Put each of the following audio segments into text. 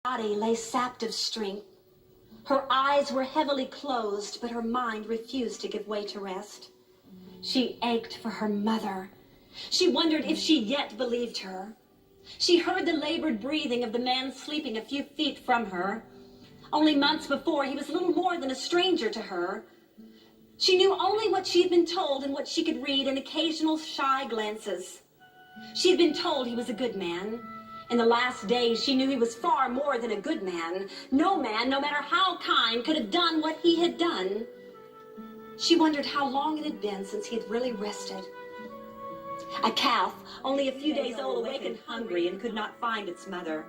Body lay sapped of strength. Her eyes were heavily closed, but her mind refused to give way to rest. She ached for her mother. She wondered if she yet believed her. She heard the labored breathing of the man sleeping a few feet from her. Only months before, he was little more than a stranger to her. She knew only what she had been told and what she could read in occasional shy glances. She had been told he was a good man. In the last days, she knew he was far more than a good man. No man, no matter how kind, could have done what he had done. She wondered how long it had been since he had really rested. A calf, only a few days old, awakened hungry and could not find its mother.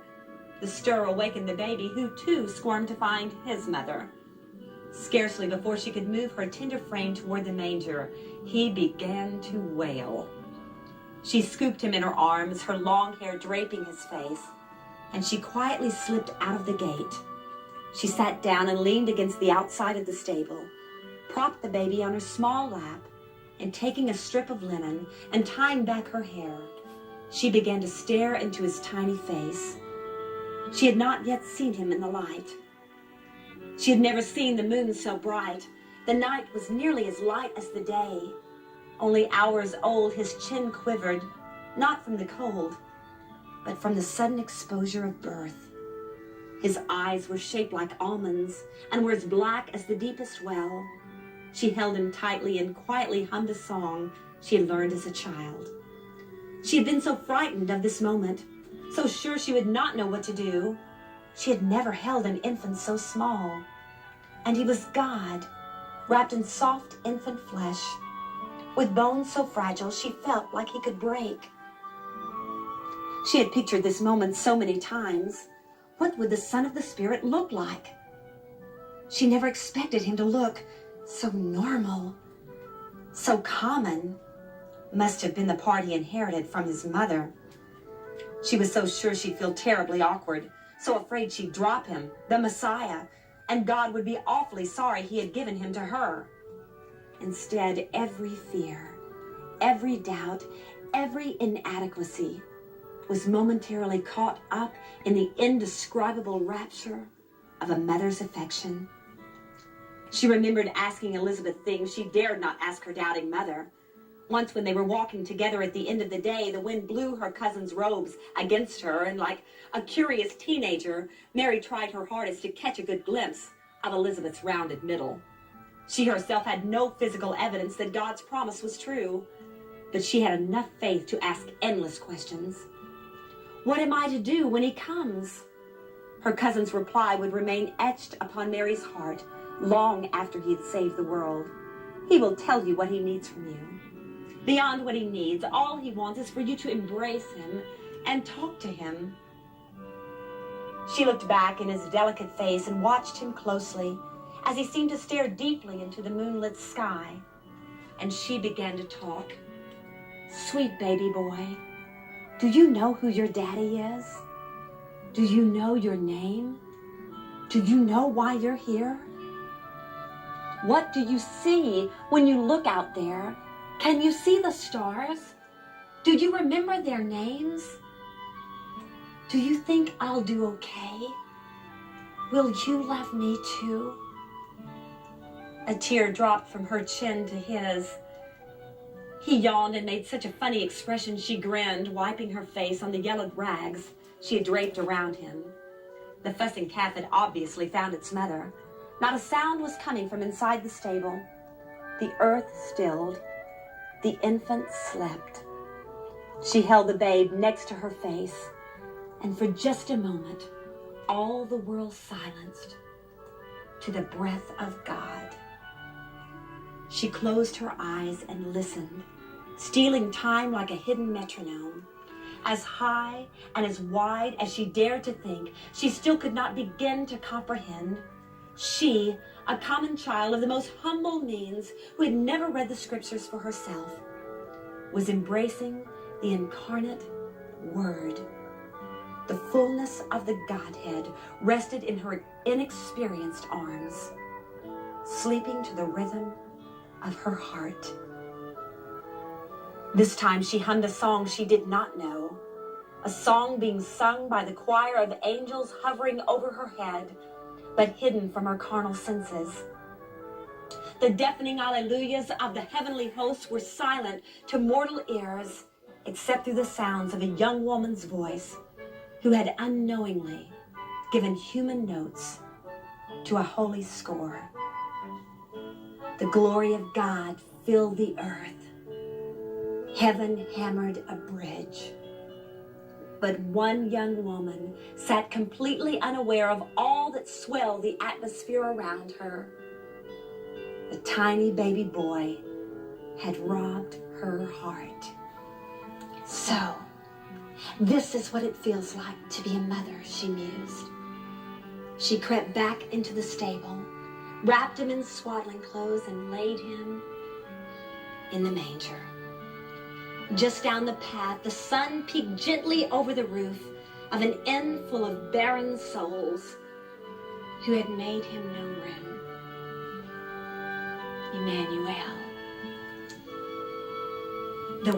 The stir awakened the baby, who too squirmed to find his mother. Scarcely before she could move her tender frame toward the manger, he began to wail. She scooped him in her arms, her long hair draping his face, and she quietly slipped out of the gate. She sat down and leaned against the outside of the stable, propped the baby on her small lap, and taking a strip of linen and tying back her hair, she began to stare into his tiny face. She had not yet seen him in the light. She had never seen the moon so bright. The night was nearly as light as the day. Only hours old, his chin quivered, not from the cold, but from the sudden exposure of birth. His eyes were shaped like almonds and were as black as the deepest well. She held him tightly and quietly hummed a song she had learned as a child. She had been so frightened of this moment, so sure she would not know what to do. She had never held an infant so small. And he was God, wrapped in soft infant flesh. With bones so fragile, she felt like he could break. She had pictured this moment so many times. What would the Son of the Spirit look like? She never expected him to look so normal, so common. Must have been the part he inherited from his mother. She was so sure she'd feel terribly awkward, so afraid she'd drop him, the Messiah, and God would be awfully sorry he had given him to her. Instead, every fear, every doubt, every inadequacy was momentarily caught up in the indescribable rapture of a mother's affection. She remembered asking Elizabeth things she dared not ask her doubting mother. Once when they were walking together at the end of the day, the wind blew her cousin's robes against her, and like a curious teenager, Mary tried her hardest to catch a good glimpse of Elizabeth's rounded middle. She herself had no physical evidence that God's promise was true, but she had enough faith to ask endless questions. What am I to do when he comes? Her cousin's reply would remain etched upon Mary's heart long after he had saved the world. He will tell you what he needs from you. Beyond what he needs, all he wants is for you to embrace him and talk to him. She looked back in his delicate face and watched him closely as he seemed to stare deeply into the moonlit sky. And she began to talk. Sweet baby boy, do you know who your daddy is? Do you know your name? Do you know why you're here? What do you see when you look out there? Can you see the stars? Do you remember their names? Do you think I'll do okay? Will you love me too? A tear dropped from her chin to his. He yawned and made such a funny expression she grinned, wiping her face on the yellowed rags she had draped around him. The fussing calf had obviously found its mother. Not a sound was coming from inside the stable. The earth stilled. The infant slept. She held the babe next to her face, and for just a moment, all the world silenced to the breath of God. She closed her eyes and listened, stealing time like a hidden metronome. As high and as wide as she dared to think, she still could not begin to comprehend. She, a common child of the most humble means, who had never read the scriptures for herself, was embracing the incarnate Word. The fullness of the Godhead rested in her inexperienced arms, sleeping to the rhythm of her heart. This time she hummed a song she did not know. a song being sung by the choir of angels hovering over her head, but hidden from her carnal senses. The deafening alleluias of the heavenly hosts were silent to mortal ears, except through the sounds of a young woman's voice who had unknowingly given human notes to a holy score. The glory of God filled the earth. Heaven hammered a bridge. But one young woman sat completely unaware of all that swelled the atmosphere around her. The tiny baby boy had robbed her heart. So, this is what it feels like to be a mother, she mused. She crept back into the stable, wrapped him in swaddling clothes, and laid him in the manger. Just down the path, the sun peeked gently over the roof of an inn full of barren souls who had made him no room. Emmanuel, the